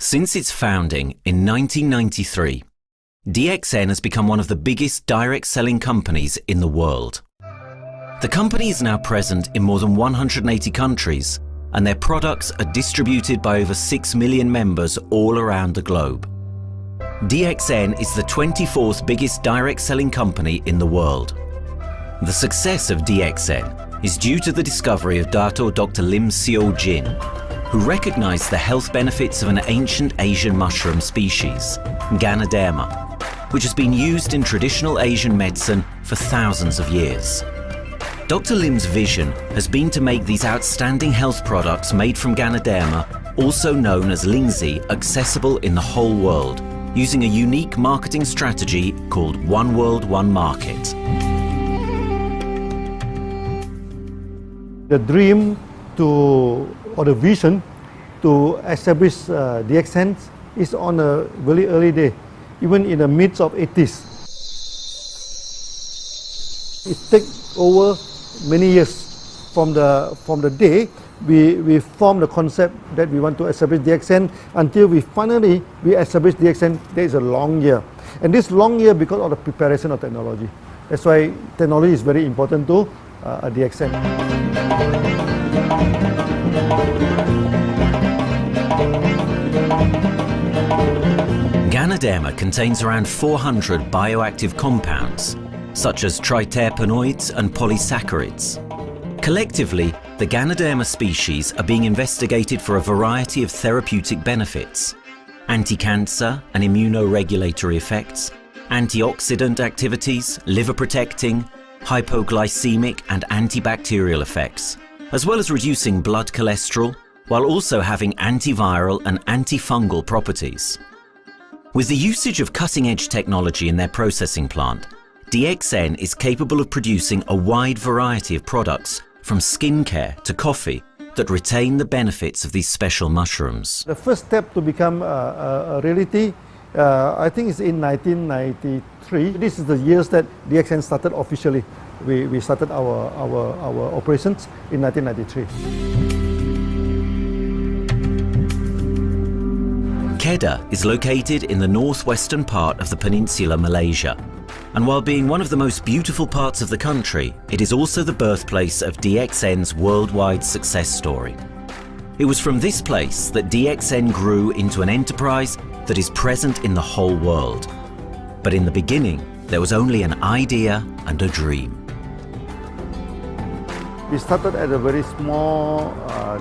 Since its founding in 1993, DXN has become one of the biggest direct selling companies in the world. The company is now present in more than 180 countries, and their products are distributed by over 6 million members all around the globe. DXN is the 24th biggest direct selling company in the world. The success of DXN is due to the discovery of Dr. Lim Seo Jin, who recognized the health benefits of an ancient Asian mushroom species, Ganoderma, which has been used in traditional Asian medicine for thousands of years. Dr. Lim's vision has been to make these outstanding health products made from Ganoderma, also known as Lingzi, accessible in the whole world, using a unique marketing strategy called One World, One Market. The dream or the vision to establish DXN is on a very early day, even in the midst of 80s. It takes over many years from the day we formed the concept that we want to establish DXN until we finally establish DXN. There is a long year, and this long year because of the preparation of technology. That's why technology is very important to DXN. Ganoderma contains around 400 bioactive compounds, such as triterpenoids and polysaccharides. Collectively, the Ganoderma species are being investigated for a variety of therapeutic benefits: anti-cancer and immunoregulatory effects, antioxidant activities, liver protecting, hypoglycemic and antibacterial effects, as well as reducing blood cholesterol, while also having antiviral and antifungal properties. With the usage of cutting-edge technology in their processing plant, DXN is capable of producing a wide variety of products, from skincare to coffee, that retain the benefits of these special mushrooms. The first step to become a reality, I think, is in 1993. This is the years that DXN started officially. We started our operations in 1993. Kedah is located in the northwestern part of the peninsula Malaysia, and while being one of the most beautiful parts of the country, it is also the birthplace of DXN's worldwide success story. It was from this place that DXN grew into an enterprise that is present in the whole world. But in the beginning, there was only an idea and a dream. We started at a very small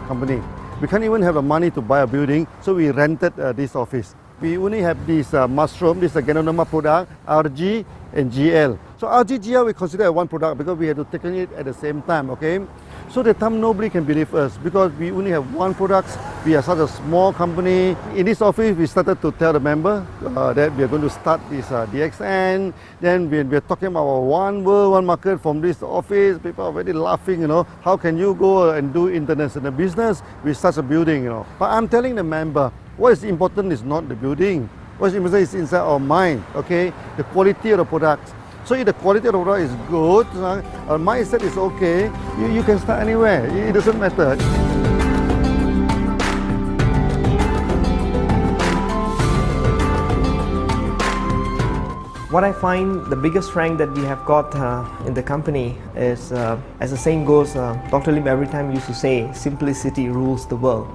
company. We can't even have the money to buy a building, so we rented this office. We only have this mushroom, this Ganoderma product, RG and GL. So RG, GL we consider one product because we have to take it at the same time, okay? So the time nobody can believe us because we only have one product. We are such a small company. In this office, we started to tell the member that we are going to start this DXN. Then we are talking about one world, one market from this office. People are very laughing, you know. How can you go and do international business with such a building, you know? But I'm telling the member, what is important is not the building. What is important is inside our mind, okay? The quality of the product. So if the quality of the product is good, our mindset is okay, you can start anywhere. It doesn't matter. What I find the biggest strength that we have got in the company is, as the saying goes, Dr. Lim every time used to say, simplicity rules the world.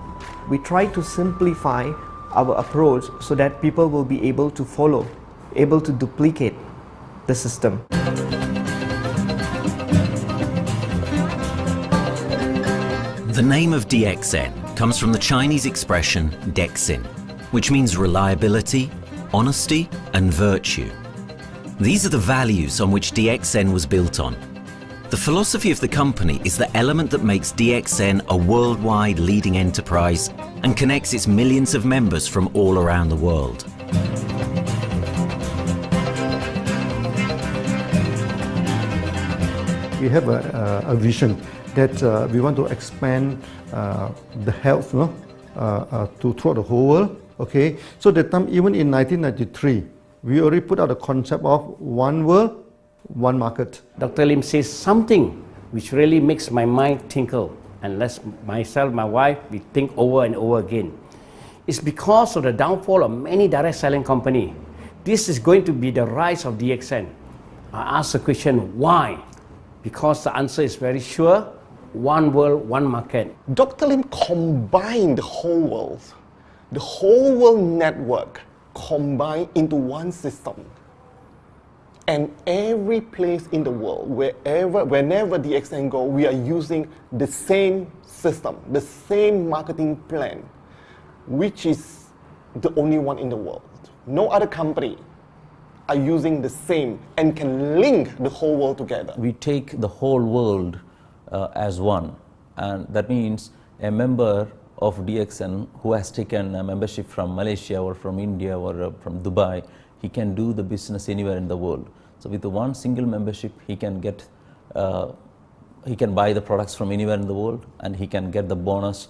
We try to simplify our approach so that people will be able to follow, able to duplicate the system. The name of DXN comes from the Chinese expression DXN, which means reliability, honesty, and virtue. These are the values on which DXN was built on. The philosophy of the company is the element that makes DXN a worldwide leading enterprise and connects its millions of members from all around the world. We have a vision that we want to expand the health to throughout the whole world. Okay, so that time, even in 1993, we already put out the concept of one world, one market. Dr. Lim says something which really makes my mind tinkle, and lets myself, my wife, we think over and over again. It's because of the downfall of many direct selling companies. This is going to be the rise of DXN. I ask the question, why? Because the answer is very sure, one world, one market. Dr. Lim combined the whole world network combined into one system. And every place in the world, whenever DXN go, we are using the same system, the same marketing plan, which is the only one in the world. No other company are using the same and can link the whole world together. We take the whole world as one, and that means a member of DXN who has taken a membership from Malaysia or from India or from Dubai, he can do the business anywhere in the world. So with the one single membership, he can get, he can buy the products from anywhere in the world, and he can get the bonus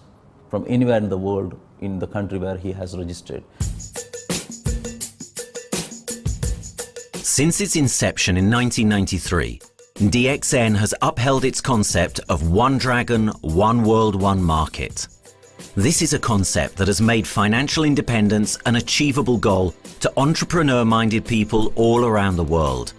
from anywhere in the world in the country where he has registered. Since its inception in 1993, DXN has upheld its concept of one dragon, one world, one market. This is a concept that has made financial independence an achievable goal to entrepreneur-minded people all around the world.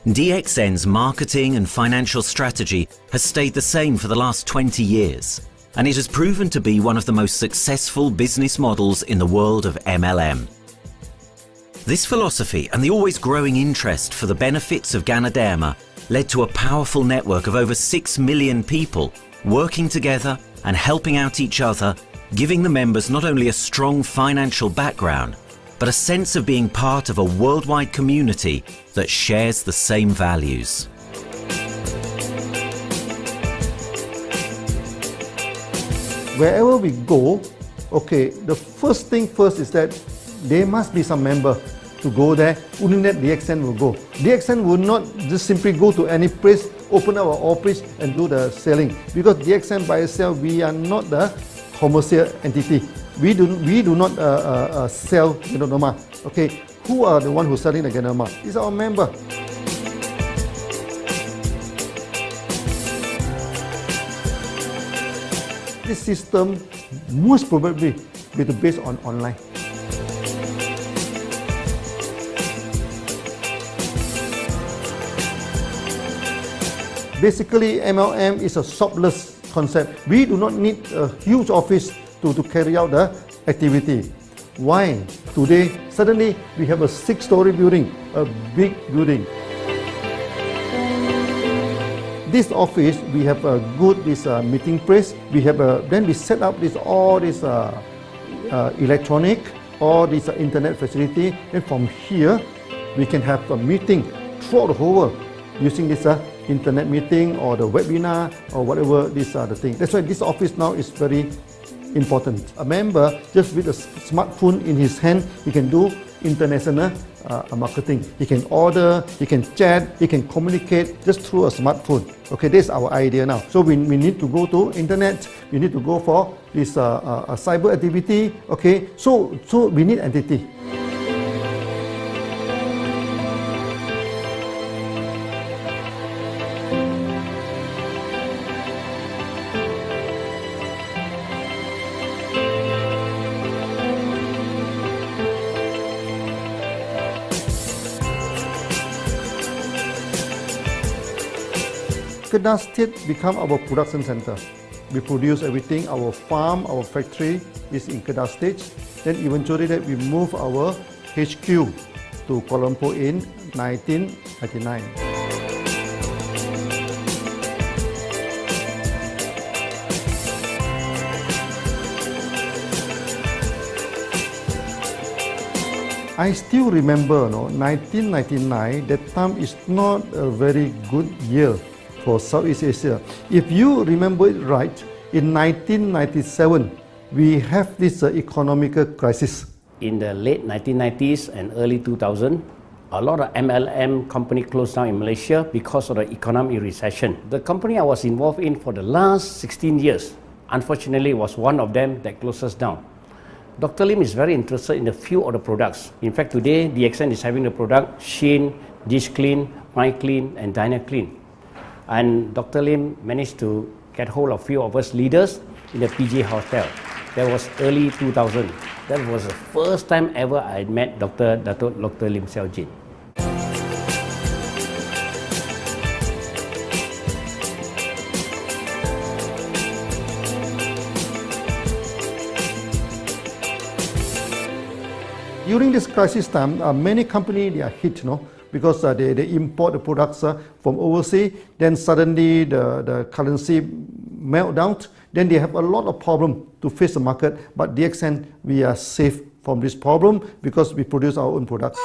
DXN's marketing and financial strategy has stayed the same for the last 20 years, and it has proven to be one of the most successful business models in the world of MLM. This philosophy and the always growing interest for the benefits of Ganoderma led to a powerful network of over 6 million people working together and helping out each other, giving the members not only a strong financial background, but a sense of being part of a worldwide community that shares the same values. Wherever we go, okay, the first thing first is that there must be some member to go there. Only that DXN will go. DXN will not just simply go to any place, open our office and do the selling. Because DXN by itself, we are not the commercial entity. We do not sell Ganoderma. Okay, who are the one who's selling the Ganoderma? It's our member. This system most probably will be based on online. Basically, MLM is a shopless concept. We do not need a huge office to carry out the activity. Why? Today, suddenly we have a 6-story building, a big building. This office, we have a good meeting place. We have then we set up all this electronic, all this internet facility. And from here, we can have a meeting throughout the whole world using this internet meeting or the webinar or whatever these are the things. That's why this office now is very important. A member, just with a smartphone in his hand, he can do international marketing. He can order, he can chat, he can communicate just through a smartphone. Okay, that's our idea now. So we need to go to internet, we need to go for this cyber activity. Okay, so we need entity. Kedah State become our production center. We produce everything. Our farm, our factory is in Kedah State. Then eventually that we move our HQ to Kuala Lumpur in 1999. I still remember, 1999, that time is not a very good year for Southeast Asia. If you remember it right, in 1997, we have this economic crisis. In the late 1990s and early 2000, a lot of MLM company closed down in Malaysia because of the economic recession. The company I was involved in for the last 16 years, unfortunately, was one of them that closes down. Dr. Lim is very interested in a few of the products. In fact, today, DXN is having the product Sheen, Dish Clean, My Clean, and Diner Clean. And Dr. Lim managed to get hold of a few of us leaders in the PJ Hotel. That was early 2000. That was the first time ever I met Dr. Lim Xiaojin. During this crisis time, many companies they are hit, because they import the products from overseas. Then suddenly the currency melt down. Then they have a lot of problem to face the market. But DXN, we are safe from this problem because we produce our own products.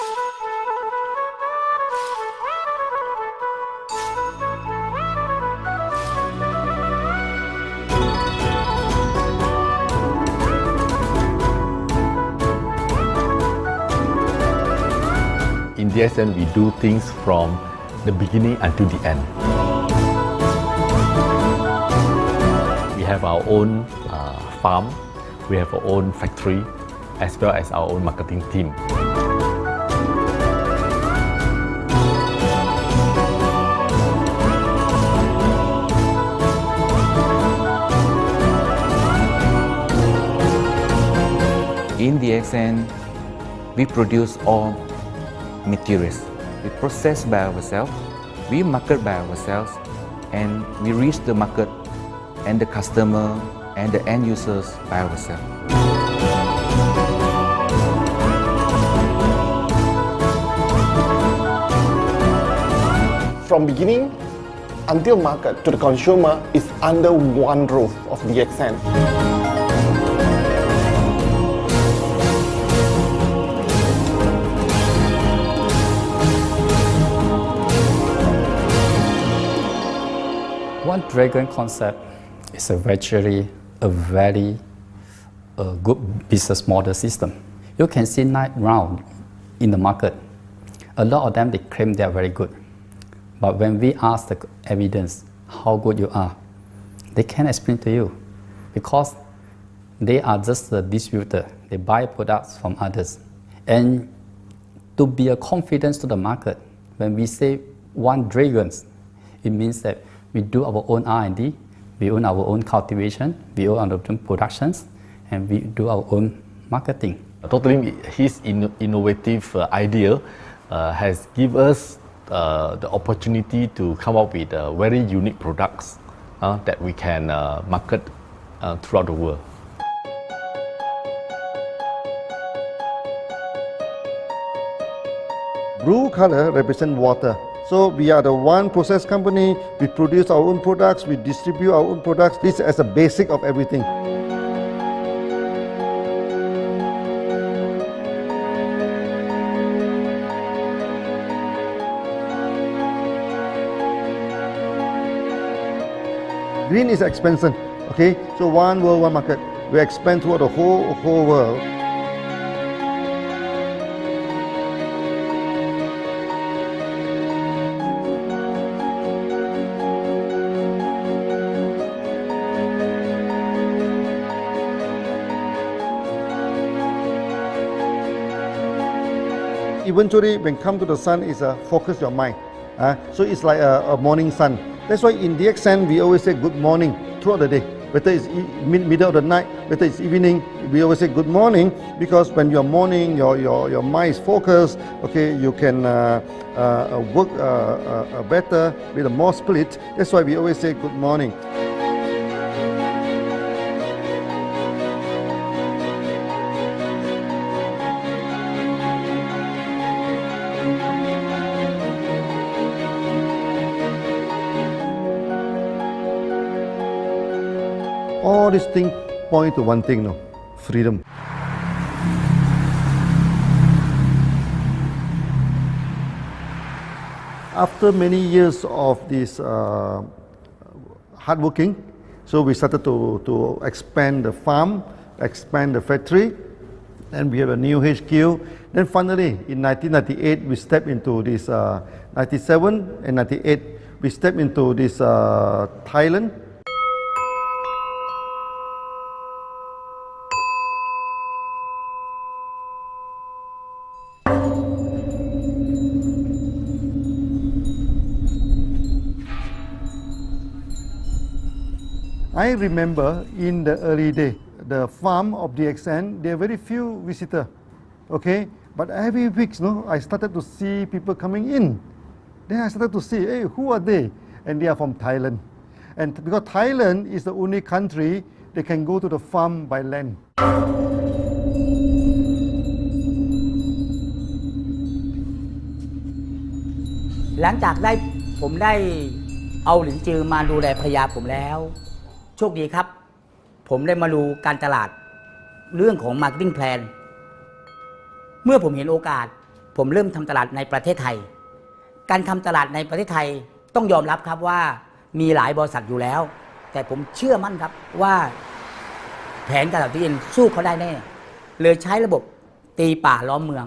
In DXN, we do things from the beginning until the end. We have our own farm, we have our own factory, as well as our own marketing team. In DXN, we produce all materials. We process by ourselves, we market by ourselves, and we reach the market and the customer and the end users by ourselves. From beginning until market to the consumer is under one roof of DXN. One Dragon concept is actually a very good business model system. You can see right now in the market, a lot of them they claim they are very good. But when we ask the evidence how good you are, they can't explain to you because they are just a distributor. They buy products from others. And to be a confidence to the market, when we say One Dragon, it means that we do our own R&D, we own our own cultivation, we own our own productions, and we do our own marketing. Totally, his innovative idea has given us the opportunity to come up with very unique products that we can market throughout the world. Blue color represents water. So we are the one process company, we produce our own products, we distribute our own products. This is as a basic of everything. Green is expansion, okay? So one world, one market. We expand throughout the whole world. Eventually, when come to the sun, is focus your mind. So it's like a morning sun. That's why in DXN, we always say good morning throughout the day. Whether it's middle of the night, whether it's evening, we always say good morning because when you're morning, your mind is focused. Okay, you can work better with a more split. That's why we always say good morning. All these things point to one thing, freedom. After many years of this hard working, so we started to expand the farm, expand the factory, and we have a new HQ. Then finally, in 1998, we stepped into this, 97 and 98, we stepped into this Thailand. I remember in the early day, the farm of DXN, there are very few visitors, okay? But every week, no, I started to see people coming in. Then I started to see, hey, who are they? And they are from Thailand. And because Thailand is the only country they can go to the farm by land. หลังจากผมได้เอาหลินจือมาดูแลภรรยาผมแล้วโชคดีครับผมได้มาดูการตลาดเรื่องของ Marketing Plan เมื่อผมเห็นโอกาสผมเริ่มทำตลาดในประเทศไทยการทำตลาดในประเทศไทยต้องยอมรับครับว่ามีหลายบริษัทอยู่แล้วแต่ผมเชื่อมั่นครับว่าแผนการตลาดที่เอ็นสู้เขาได้แน่เลยใช้ระบบตีป่าล้อมเมือง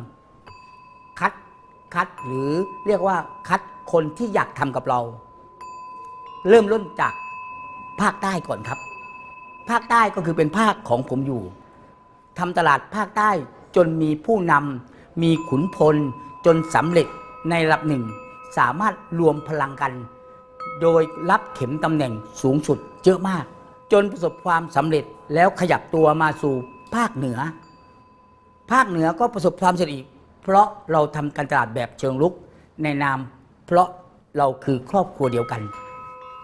คัดหรือเรียกว่าคัดคนที่อยากทำกับเราเริ่มต้นจากภาคใต้ก่อนครับภาคใต้ก็คือเป็นภาคของผมอยู่ทำตลาดภาคใต้จนมีผู้นำมีขุนพลจนสำเร็จในระดับหนึ่งสามารถรวมพลังกันโดยรับเข็มตำแหน่งสูงสุดเยอะมากจนประสบความสำเร็จแล้วขยับตัวมาสู่ภาคเหนือก็ประสบความสำเร็จอีกเพราะเราทำการตลาดแบบเชิงรุกในนามเพราะเราคือครอบครัวเดียวกัน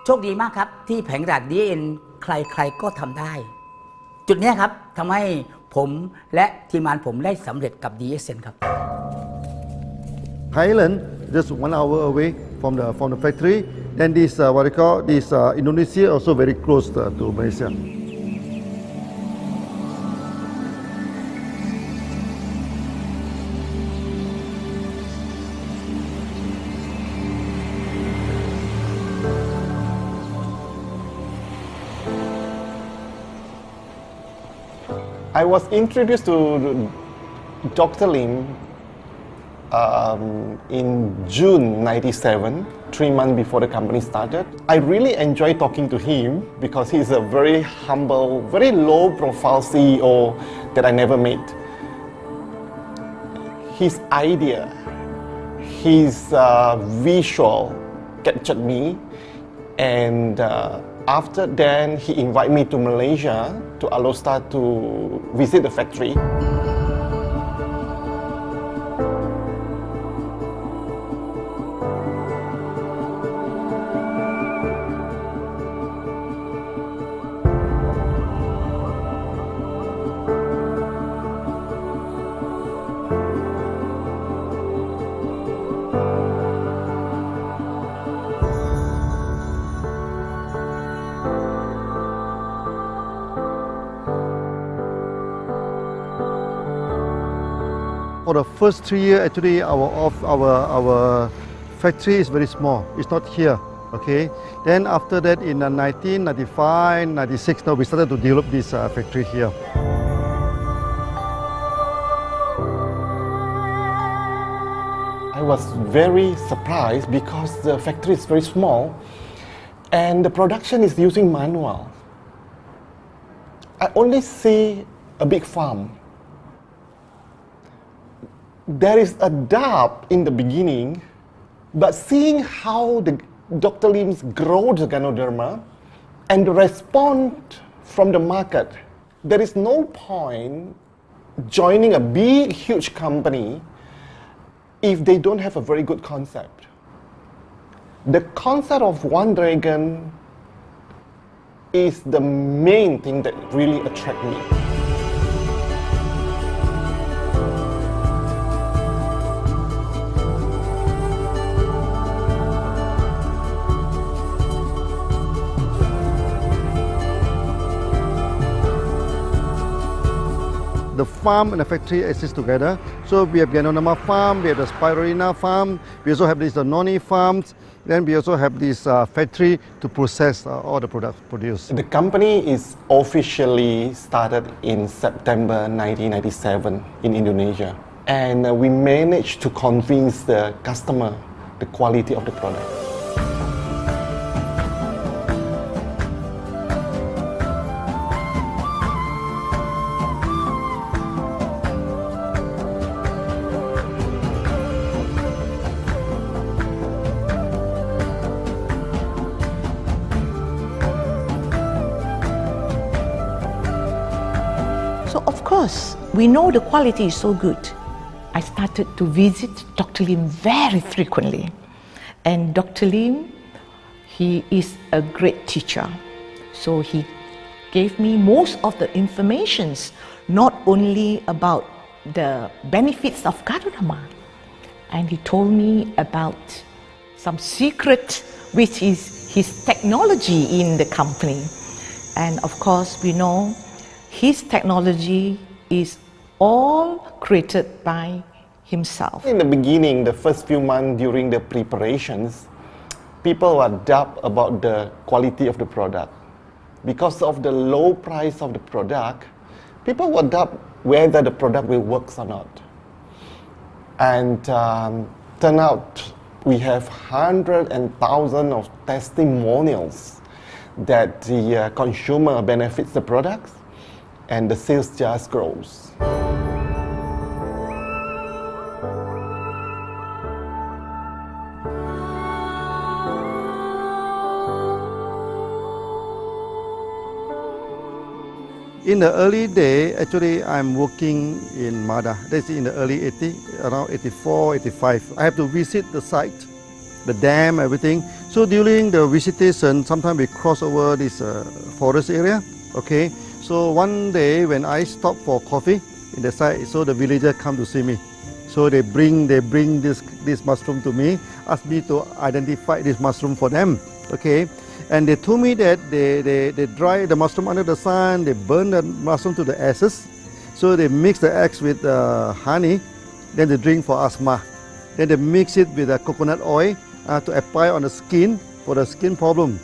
โชคดีมากครับที่แผงตลาด DXN ใครก็ทำได้จุดนี้ครับทำให้ผมและทีมงานผมได้สำเร็จกับ DXN ครับ Thailand just 1 hour away from the factory. Then this what they call this Indonesia also very close to Malaysia. I was introduced to Dr. Lim in June '97, 3 months before the company started. I really enjoy talking to him because he's a very humble, very low-profile CEO that I never met. His idea, his visual captured me, and after then he invited me to Malaysia to Alostar to visit the factory. For the first 3 years, actually, our factory is very small. It's not here, okay? Then after that, in 1995, 96, now we started to develop this factory here. I was very surprised because the factory is very small and the production is using manual. I only see a big farm. There is a doubt in the beginning, but seeing how Dr. Lim's grow the Ganoderma and the response from the market, there is no point joining a big, huge company if they don't have a very good concept. The concept of One Dragon is the main thing that really attracts me. The farm and the factory exist together. So we have Ganoderma farm, we have the Spirulina farm, we also have this noni farms, then we also have this factory to process all the products produced. The company is officially started in September 1997 in Indonesia. And we managed to convince the customer the quality of the product. because we know the quality is so good, I started to visit Dr. Lim very frequently. And Dr. Lim, he is a great teacher. So he gave me most of the informations, not only about the benefits of Gadodama, and he told me about some secret, which is his technology in the company. And of course, we know his technology is all created by himself. In the beginning, the first few months during the preparations, people were doubt about the quality of the product. Because of the low price of the product, people were doubt whether the product will work or not. And turn out we have hundreds and thousands of testimonials that the consumer benefits the products and the sales just grows. In the early day, actually, I'm working in Mada. That's in the early 80s, around 84, 85. I have to visit the site, the dam, everything. So during the visitation, sometimes we cross over this forest area, okay? So one day when I stop for coffee in the site, so the villagers come to see me. So they bring this mushroom to me, ask me to identify this mushroom for them, okay? And they told me that they dry the mushroom under the sun, they burn the mushroom to the ashes. So they mix the eggs with honey, then they drink for asthma. Then they mix it with coconut oil to apply on the skin for the skin problem.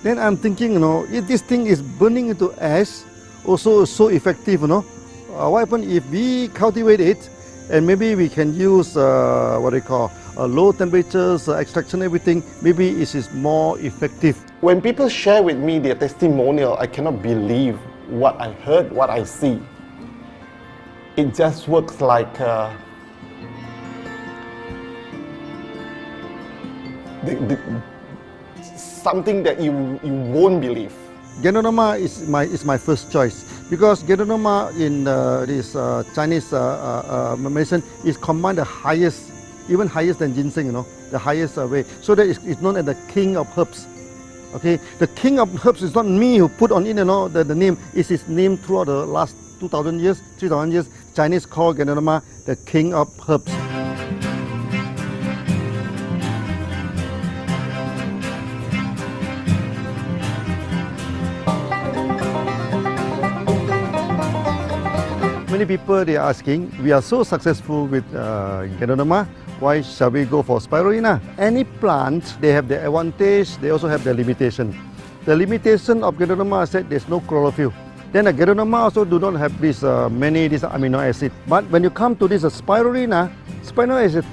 Then I'm thinking, you know, if this thing is burning into ash, also so effective, you know, what happens if we cultivate it and maybe we can use what they call low temperatures, extraction, everything, maybe it is more effective. When people share with me their testimonial, I cannot believe what I heard, what I see. It just works like something that you won't believe. Gadodama is my first choice because Gadodama in this Chinese medicine is combined the highest, even higher than ginseng, you know, the highest way. So that it's known as the king of herbs. Okay, the king of herbs is not me who put on it, you know, the name. It's his name throughout the last 2,000 years, 3,000 years. Chinese call Gadodama the king of herbs. Many people they are asking, we are so successful with Gadodama, why shall we go for spirulina? Any plant, they have their advantage, they also have their limitation. The limitation of Gadodama is that there's no chlorophyll. Then the Gadodama also do not have this many amino acid. But when you come to this spirulina, spirulina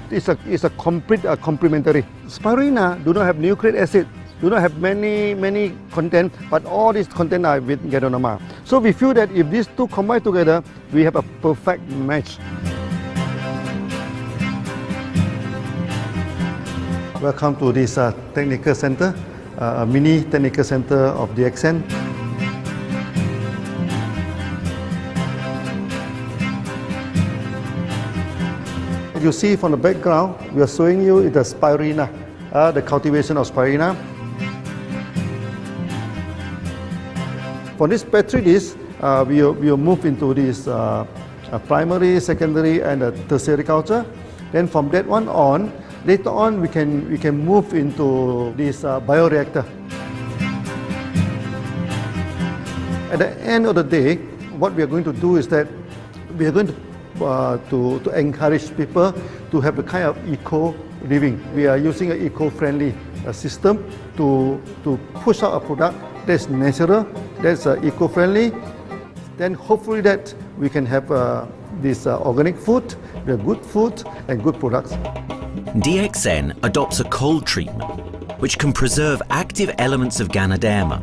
is a complete complementary. Spirulina do not have nucleic acid, do not have many content, but all these content are with Gadodama. So we feel that if these two combine together, we have a perfect match. Welcome to this technical center, a mini technical center of DXN. You see from the background, we are showing you the spirulina, the cultivation of spirulina. For this petri dish, we will move into this primary, secondary, and tertiary culture. Then from that one on, later on we can move into this bioreactor. At the end of the day, what we are going to do is that we are going to encourage people to have a kind of eco living. We are using an eco-friendly system to push out a product that's natural, that's eco-friendly. Then hopefully that we can have this organic food, good food and good products. DXN adopts a cold treatment, which can preserve active elements of Ganoderma.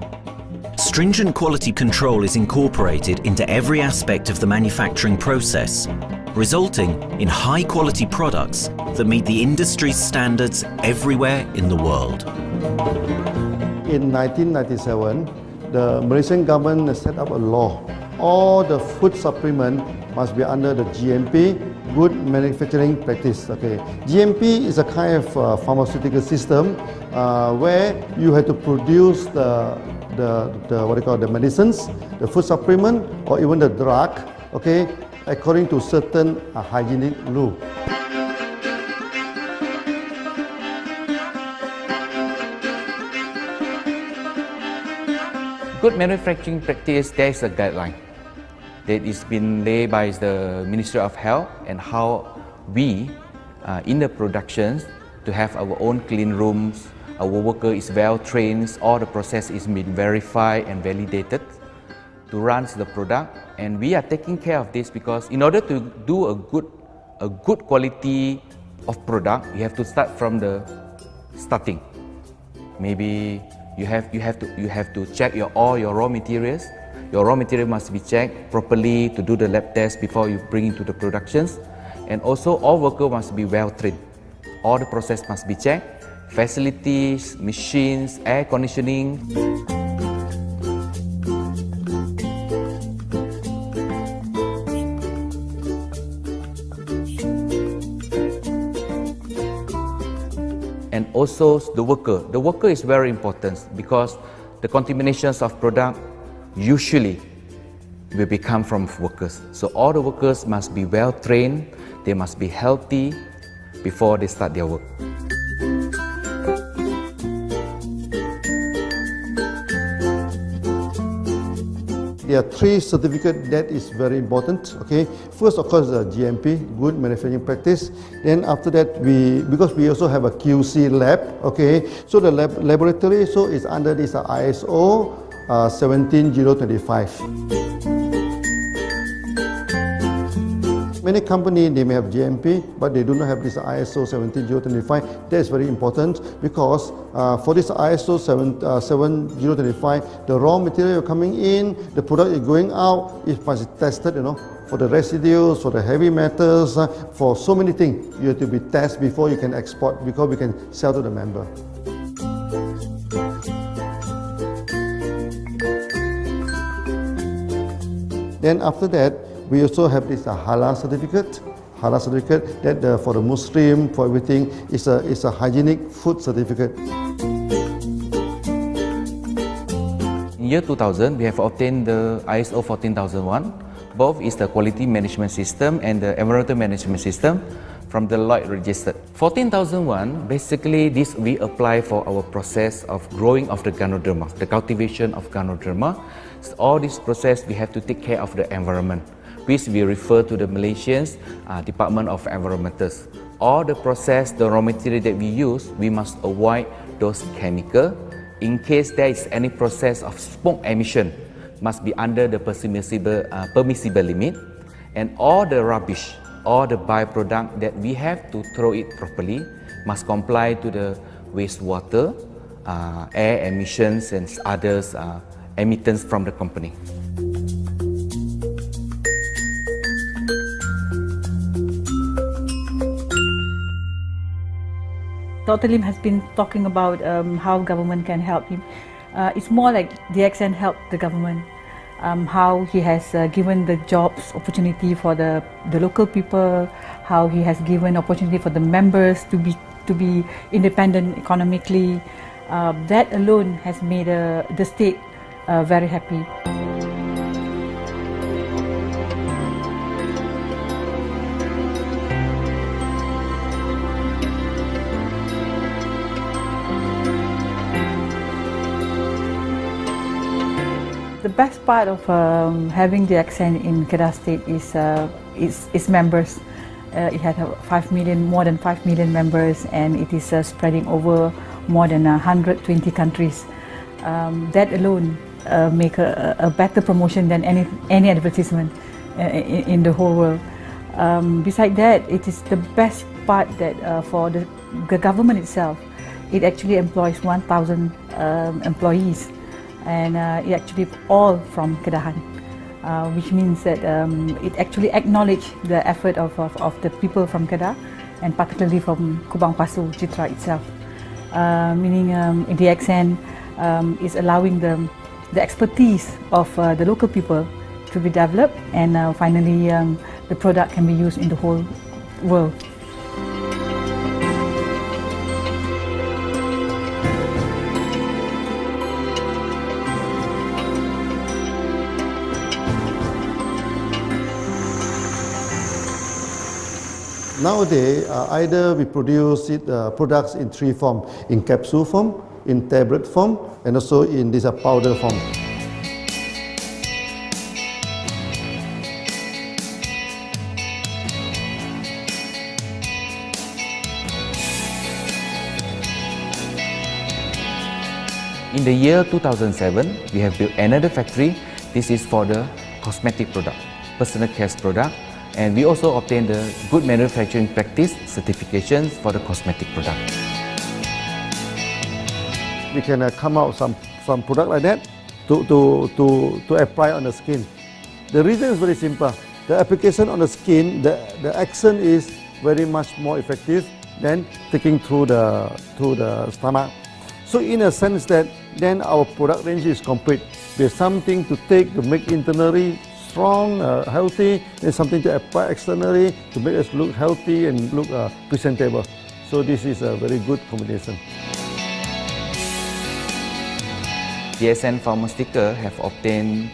Stringent quality control is incorporated into every aspect of the manufacturing process, resulting in high-quality products that meet the industry's standards everywhere in the world. In 1997, the Malaysian government has set up a law. All the food supplement must be under the GMP, Good Manufacturing Practice. Okay, GMP is a kind of pharmaceutical system where you have to produce the what they call the medicines, the food supplement, or even the drug. Okay, according to certain hygienic rule. Good manufacturing practice, there is a guideline that is been laid by the Ministry of Health and how we in the productions to have our own clean rooms, our worker is well trained, all the process is been verified and validated to run the product, and we are taking care of this because in order to do a good quality of product, you have to start from the starting. Maybe you have to check all your raw materials. Your raw material must be checked properly to do the lab test before you bring into the productions. And also all workers must be well trained. All the process must be checked. Facilities, machines, air conditioning. And also the worker. The worker is very important because the contaminations of product usually will become from workers. So all the workers must be well trained, they must be healthy before they start their work. There are 3 certificates that is very important. Okay, first of course the GMP, Good Manufacturing Practice. Then after that because we also have a QC lab. Okay, so the laboratory is under this ISO 17025. Many companies, they may have GMP, but they do not have this ISO 17025. That is very important because for this ISO 17025, the raw material coming in, the product is going out, it must be tested, for the residues, for the heavy metals, for so many things. You have to be tested before you can export, because we can sell to the member. Then after that, we also have this halal certificate. Halal certificate that for the Muslim, for everything, is a hygienic food certificate. In year 2000, we have obtained the ISO 14001. Both is the quality management system and the environmental management system from the Lloyd registered. 14001, basically this we apply for our process of growing of the Ganoderma, the cultivation of Ganoderma. So all this process we have to take care of the environment, which we refer to the Malaysians Department of Environmentals. All the process, the raw material that we use, we must avoid those chemicals. In case there is any process of smoke emission, must be under the permissible limit, and all the rubbish, all the byproduct that we have to throw it properly must comply to the wastewater, air emissions and others emittance from the company. Dr. Lim has been talking about how government can help him. It's more like DXN helped the government, how he has given the jobs opportunity for the local people, how he has given opportunity for the members to be independent economically. That alone has made the state very happy. The best part of having DXN in Kedah State is its members. It has more than 5 million members, and it is spreading over more than 120 countries. That alone make a better promotion than any advertisement in the whole world. Besides that, it is the best part that for the government itself, it actually employs 1,000 employees. And it actually all from Kedahan, which means that it actually acknowledges the effort of the people from Kedah, and particularly from Kubang Pasu Citra itself. Meaning DXN is allowing the the expertise of the local people to be developed, and finally the product can be used in the whole world. Nowadays, either we produce products in three forms: in capsule form, in tablet form, and also in this powder form. In the year 2007, we have built another factory. This is for the cosmetic product, personal care product, and we also obtained the Good Manufacturing Practice certifications for the cosmetic product. We can come out some product like that to apply on the skin. The reason is very simple. The application on the skin, the action is very much more effective than taking through the stomach. So in a sense that then our product range is complete. There's something to take to make internally strong, healthy. There's something to apply externally to make us look healthy and look presentable. So this is a very good combination. DXN Pharmaceutical have obtained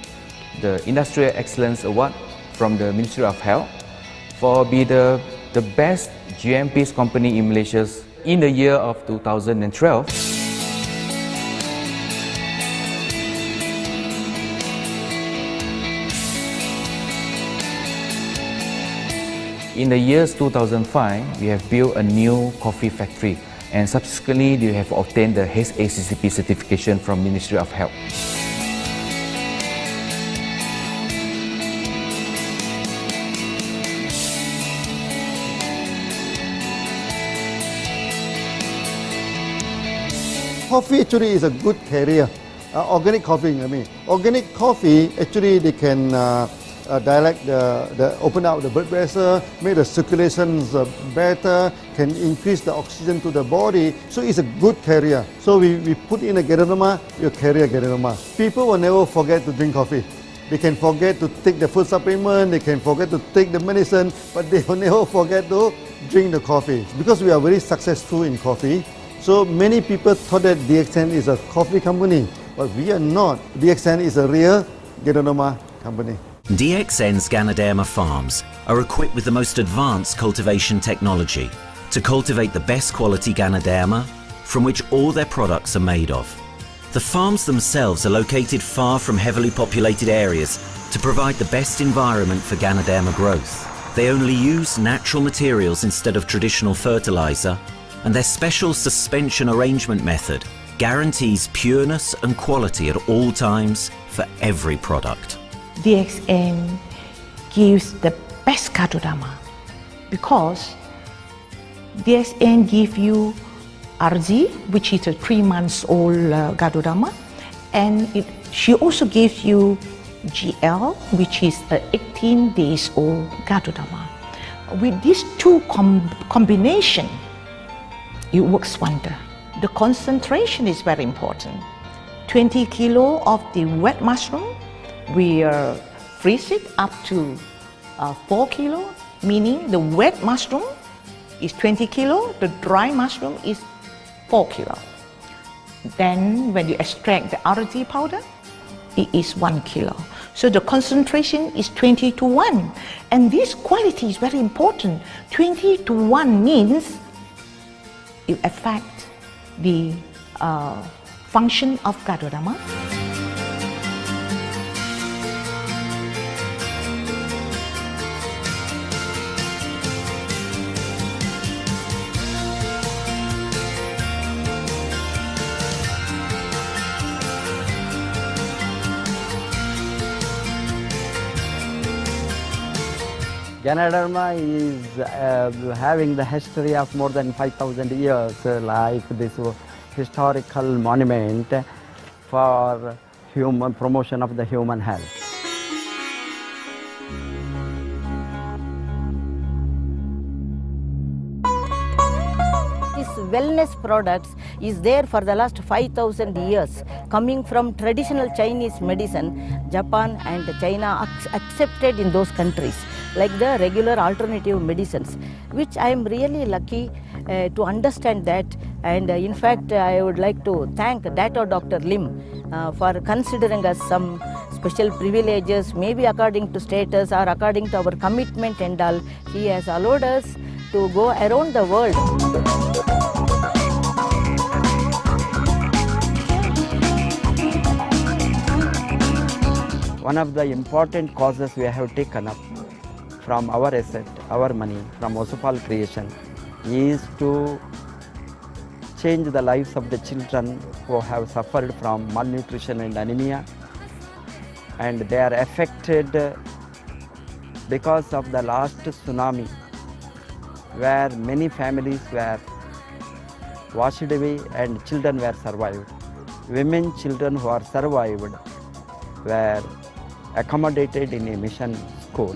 the Industrial Excellence Award from the Ministry of Health for be the best GMP company in Malaysia in the year of 2012. In the years 2005, we have built a new coffee factory, and subsequently we have obtained the HACCP certification from Ministry of Health. Coffee actually is a good career. Organic coffee, I mean. Organic coffee, actually they can dilate open up the blood vessel, make the circulation better, can increase the oxygen to the body. So it's a good career. So we put in a Geronoma, you carry a Geronoma. People will never forget to drink coffee. They can forget to take the food supplement, they can forget to take the medicine, but they will never forget to drink the coffee. Because we are very successful in coffee, so many people thought that DXN is a coffee company, but we are not. DXN is a real Geronoma company. DXN's Ganoderma farms are equipped with the most advanced cultivation technology to cultivate the best quality Ganoderma from which all their products are made of. The farms themselves are located far from heavily populated areas to provide the best environment for Ganoderma growth. They only use natural materials instead of traditional fertilizer, and their special suspension arrangement method guarantees pureness and quality at all times for every product. DXN gives the best Ganoderma because DXN gives you RZ, which is a 3 months old Ganoderma, and she also gives you GL, which is a 18 days old Ganoderma. With these two combination, it works wonder. The concentration is very important. 20 kilo of the wet mushroom, we freeze it up to 4 kilo, meaning the wet mushroom is 20 kilo, the dry mushroom is 4 kilo. Then when you extract the RZ powder, it is 1 kilo. So the concentration is 20 to 1. And this quality is very important. 20 to 1 means it affects the function of Ganoderma. Ganoderma is having the history of more than 5,000 years, like this historical monument for human promotion of the human health. It's wellness products is there for the last 5,000 years, coming from traditional Chinese medicine. Japan and China accepted in those countries, like the regular alternative medicines, which I am really lucky to understand that. And in fact, I would like to thank Dr. Lim for considering us some special privileges, maybe according to status or according to our commitment and all. He has allowed us to go around the world. One of the important causes we have taken up from our asset, our money, from Osopal creation, is to change the lives of the children who have suffered from malnutrition and anemia, and they are affected because of the last tsunami, where many families were washed away and children were survived. Women, children who are survived were accommodated in a mission school.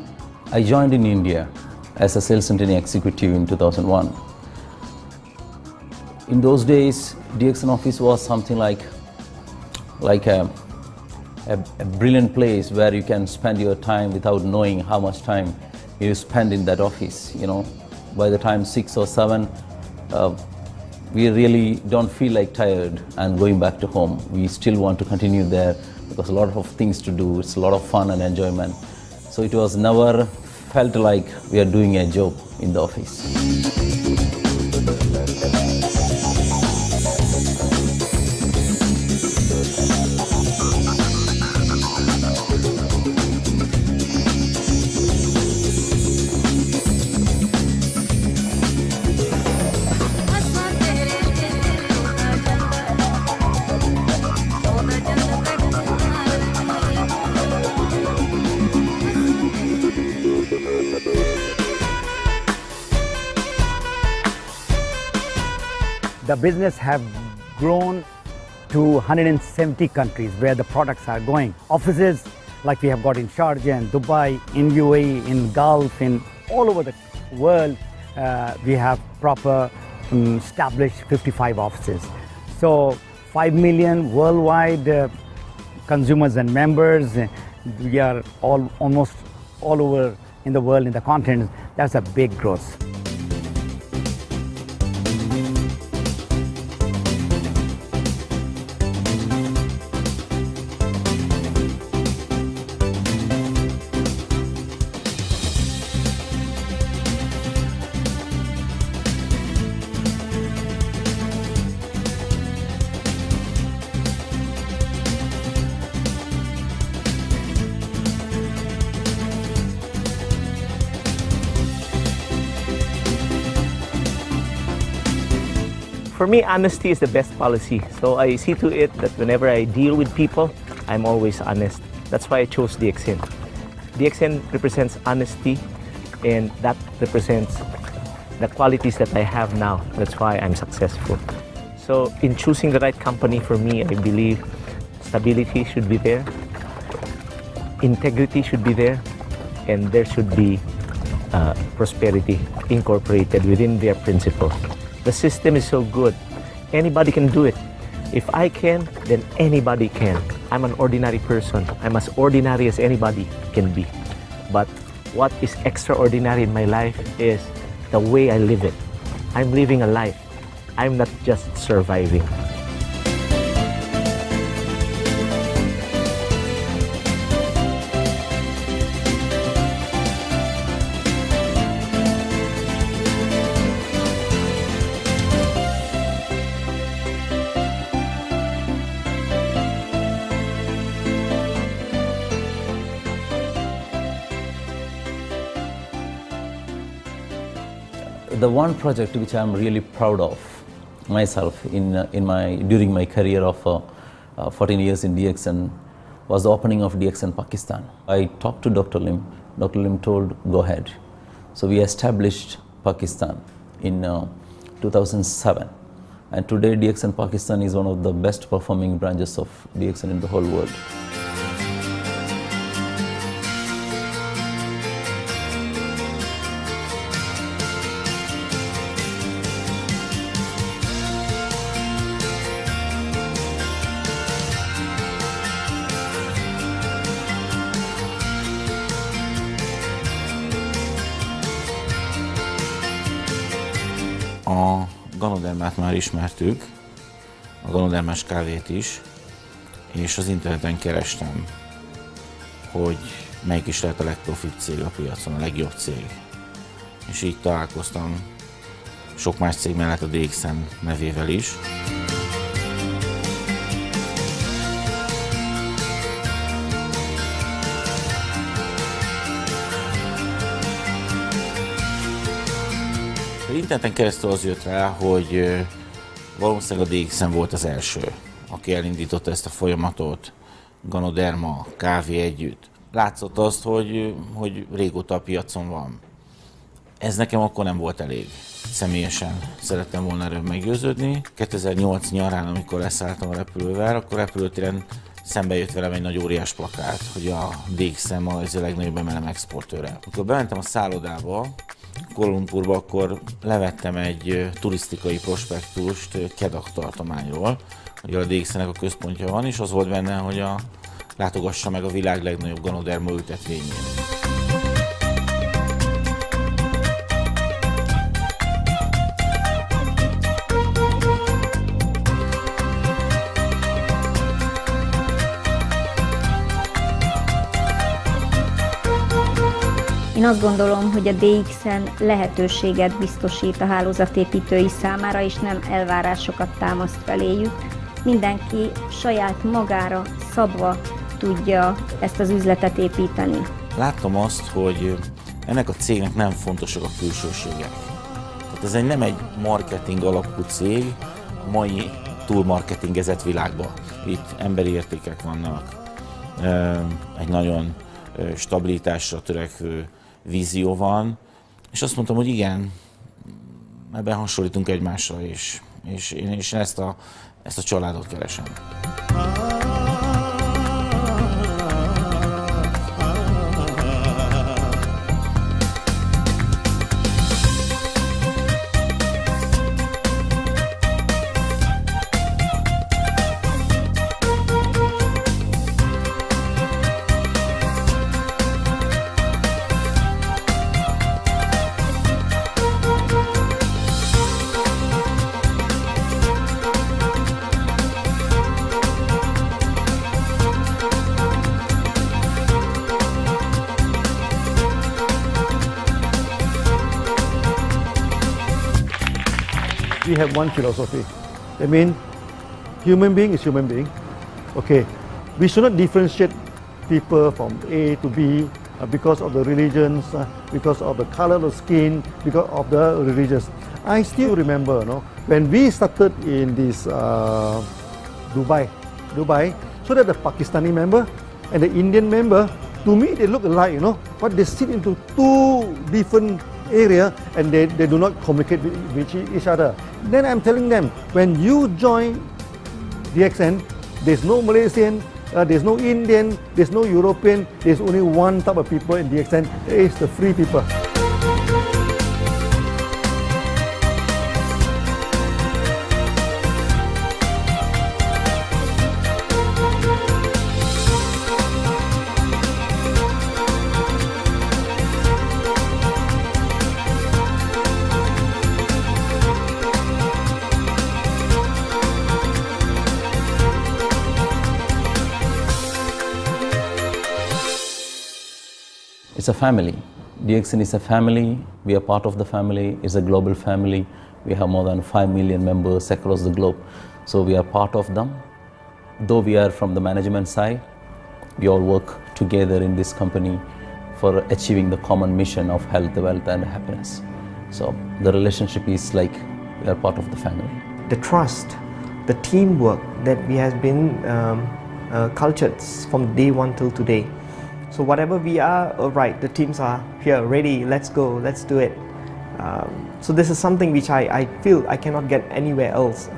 I joined in India as a sales and training executive in 2001. In those days, DXN office was something like a brilliant place where you can spend your time without knowing how much time you spend in that office. You know, by the time 6 or 7, we really don't feel like tired and going back to home. We still want to continue there because a lot of things to do. It's a lot of fun and enjoyment. So it was never felt like we are doing a job in the office. The business have grown to 170 countries where the products are going. Offices like we have got in Sharjah and Dubai, in UAE, in Gulf, in all over the world, we have proper established 55 offices. So 5 million worldwide consumers and members. We are almost all over in the world, in the continent. That's a big growth. For me, honesty is the best policy. So I see to it that whenever I deal with people, I'm always honest. That's why I chose DXN. DXN represents honesty, and that represents the qualities that I have now. That's why I'm successful. So in choosing the right company for me, I believe stability should be there, integrity should be there, and there should be prosperity incorporated within their principles. The system is so good. Anybody can do it. If I can, then anybody can. I'm an ordinary person. I'm as ordinary as anybody can be. But what is extraordinary in my life is the way I live it. I'm living a life. I'm not just surviving. The one project which I'm really proud of myself during my career of 14 years in DXN was the opening of DXN Pakistan. I talked to Dr. Lim. Dr. Lim told, go ahead. So we established Pakistan in 2007. And today DXN Pakistan is one of the best performing branches of DXN in the whole world. A ganodermát már ismertük, a ganodermás kávét is, és az interneten kerestem, hogy melyik is lehet a legprofibb cég a piacon, a legjobb cég. És így találkoztam sok más cég mellett a DXN nevével is. Az interneten keresztül az jött rá, hogy valószínűleg a DXN volt az első, aki elindította ezt a folyamatot, ganoderma, kávé együtt. Látszott azt, hogy régóta a piacon van. Ez nekem akkor nem volt elég. Személyesen szerettem volna erről meggyőződni. 2008 nyarán, amikor leszálltam a repülővel, akkor repülőtéren szembe jött velem egy nagy óriás plakát, hogy a DXN Malajzia legnagyobb MLM exportőre. Amikor bementem a szállodába, Kuala Lumpurba, akkor levettem egy turisztikai prospektust Kedah tartományról, hogy a DXN-nek a központja van, és az volt benne, hogy látogassa meg a világ legnagyobb ganoderma ültetvényét. Én azt gondolom, hogy a DXN lehetőséget biztosít a hálózatépítői számára, és nem elvárásokat támaszt feléjük. Mindenki saját magára szabva tudja ezt az üzletet építeni. Láttam azt, hogy ennek a cégnek nem fontosak a külsőségek. Tehát ez nem egy marketing alapú cég a mai túlmarketingezett világban. Itt emberi értékek vannak, egy nagyon stabilitásra törekvő vízió van, és azt mondtam, hogy igen, ebben hasonlítunk egymásra, és én ezt a családot keresem. We have one philosophy. I mean, human being is human being. Okay, we should not differentiate people from A to B because of the religions, because of the color of the skin, because of the religions. I still remember, when we started in this Dubai, so that the Pakistani member and the Indian member, to me they look alike, but they sit into two different area and they do not communicate with each other. Then I'm telling them, when you join DXN, there's no Malaysian, there's no Indian, there's no European, there's only one type of people in DXN, it's the free people. It's a family. DXN is a family. We are part of the family. It's a global family. We have more than 5 million members across the globe. So we are part of them. Though we are from the management side, we all work together in this company for achieving the common mission of health, wealth and happiness. So the relationship is like we are part of the family. The trust, the teamwork that we have been cultured from day one till today. So whatever we are, right, the teams are here, ready, let's go, let's do it. So this is something which I feel I cannot get anywhere else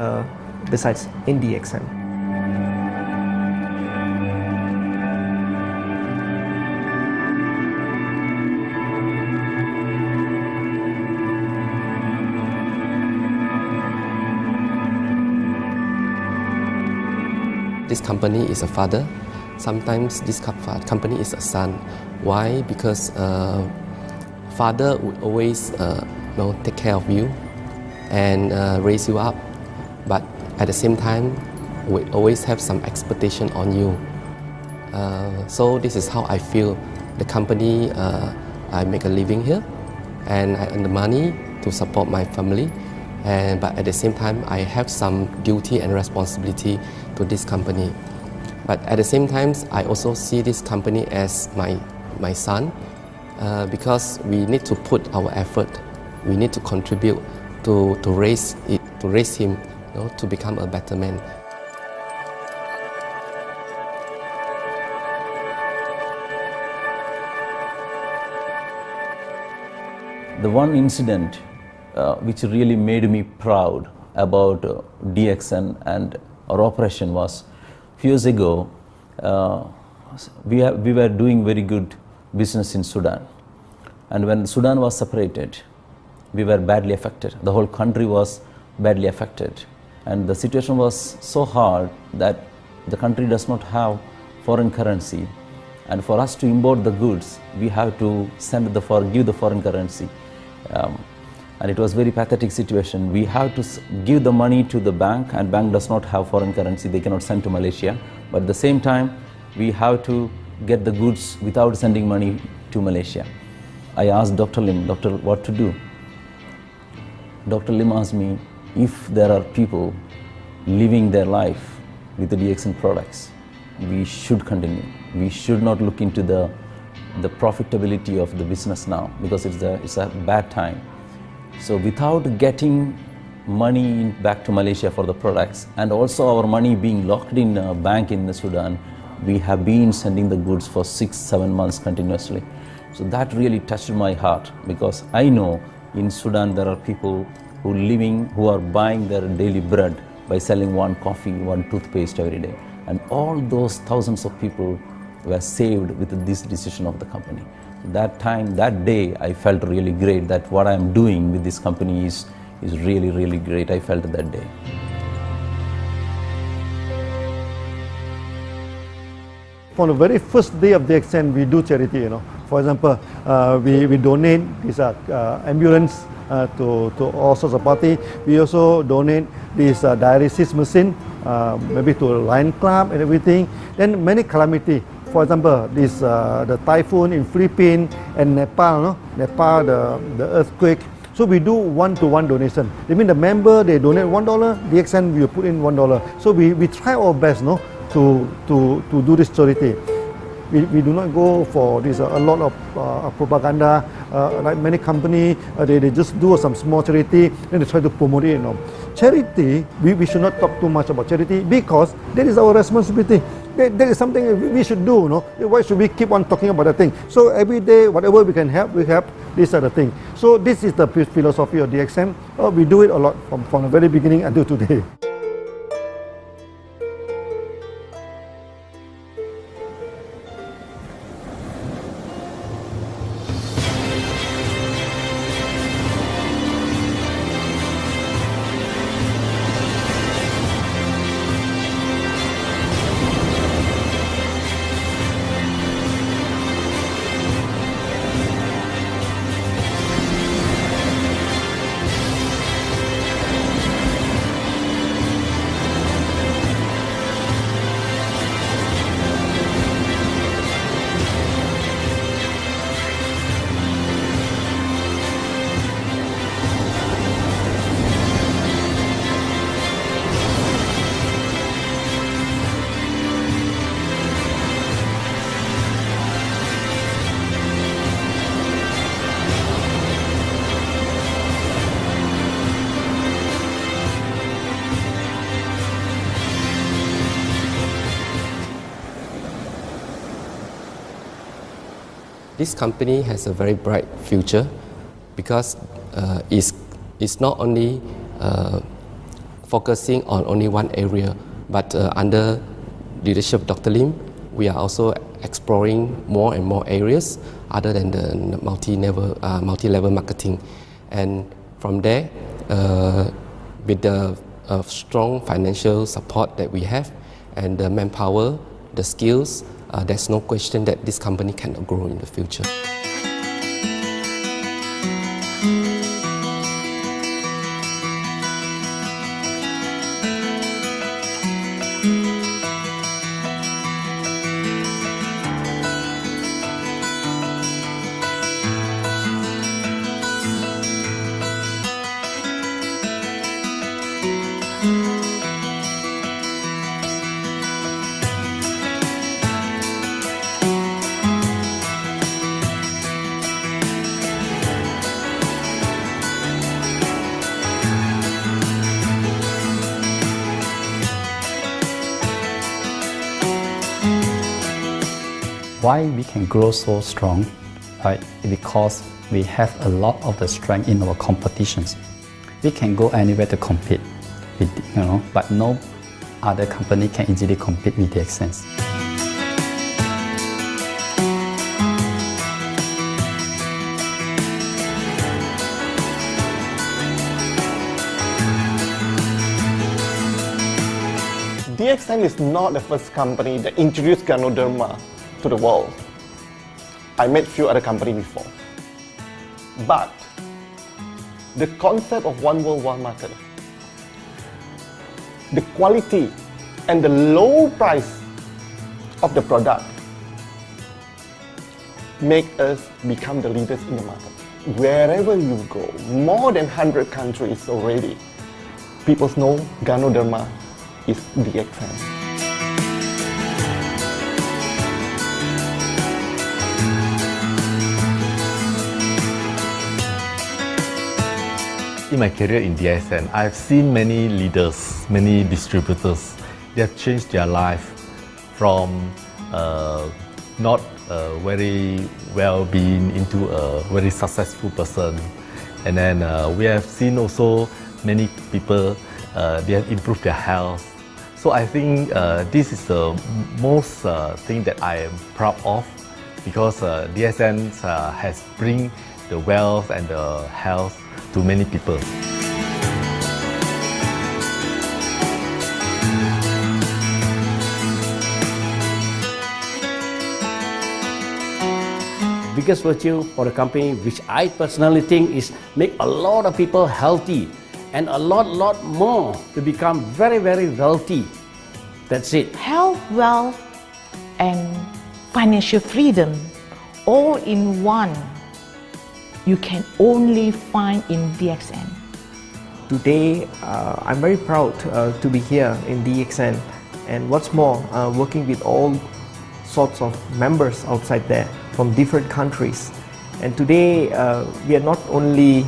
besides in DXN. This company is a father. Sometimes this company is a son. Why? Because father would always take care of you, and raise you up. But at the same time, we always have some expectation on you. So this is how I feel. The company, I make a living here, and I earn the money to support my family. But at the same time, I have some duty and responsibility to this company. But at the same time, I also see this company as my son, because we need to put our effort. We need to contribute to raise him, to become a better man. The one incident which really made me proud about DXN and our operation was few years ago. We were doing very good business in Sudan, and when Sudan was separated, we were badly affected. The whole country was badly affected, and the situation was so hard that the country does not have foreign currency, and for us to import the goods, we have to give the foreign currency. And it was very pathetic situation. We have to give the money to the bank, and bank does not have foreign currency. They cannot send to Malaysia. But at the same time, we have to get the goods without sending money to Malaysia. I asked Dr. Lim, "Doctor, what to do?" Dr. Lim asked me, if there are people living their life with the DXN products, we should continue. We should not look into the profitability of the business now, because it's a bad time. So without getting money back to Malaysia for the products, and also our money being locked in a bank in Sudan, we have been sending the goods for 6-7 months continuously. So that really touched my heart, because I know in Sudan there are people who are buying their daily bread by selling one coffee, one toothpaste every day. And all those thousands of people were saved with this decision of the company. That day, I felt really great that what I am doing with this company is really, really great. I felt that day. From the very first day of DXN, we do charity. For example, we donate this ambulance to all sorts of party. We also donate this dialysis machine, maybe to Lion Club and everything. Then many calamity. For example, the typhoon in Philippines and Nepal, the earthquake. So we do one-to-one donation. I mean, the member, they donate $1, DXN will put in $1. So we try our best, to do this charity. We do not go for this a lot of propaganda. Like many companies, they just do some small charity, then they try to promote it. Charity, we should not talk too much about charity, because that is our responsibility. That is something we should do. Why should we keep on talking about that thing? So every day, whatever we can help, we help. These are the things. So this is the philosophy of DXN. We do it a lot from the very beginning until today. This company has a very bright future, because it's not only focusing on only one area, but under leadership of Dr. Lim, we are also exploring more and more areas other than the multi-level marketing. And from there, with the strong financial support that we have and the manpower, the skills, there's no question that this company cannot grow in the future. Why we can grow so strong, right? Because we have a lot of the strength in our competitions. We can go anywhere to compete, but no other company can easily compete with DXN. DXN is not the first company that introduced Ganoderma to the world. I met few other companies before. But the concept of one world, one market, the quality and the low price of the product make us become the leaders in the market. Wherever you go, more than 100 countries already, people know Ganoderma is DXN. In my career in DXN, I've seen many leaders, many distributors. They have changed their life from not very well-being into a very successful person. And then we have seen also many people, they have improved their health. So I think this is the most thing that I am proud of, because DXN has bring the wealth and the health to many people. Biggest virtue for the company, which I personally think is make a lot of people healthy and a lot more to become very wealthy. That's it. Health, wealth, and financial freedom all in one. You can only find in DXN. Today, I'm very proud to be here in DXN, and what's more, working with all sorts of members outside there from different countries. And today, we are not only,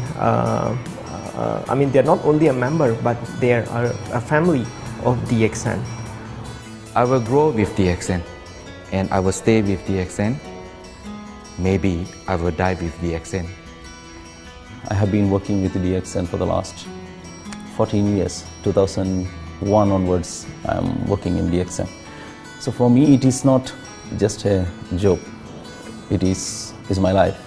they're not only a member, but they are a family of DXN. I will grow with DXN, and I will stay with DXN. Maybe I will die with DXN. I have been working with DXN for the last 14 years. 2001 onwards, I am working in DXN. So for me, it is not just a job. It is my life.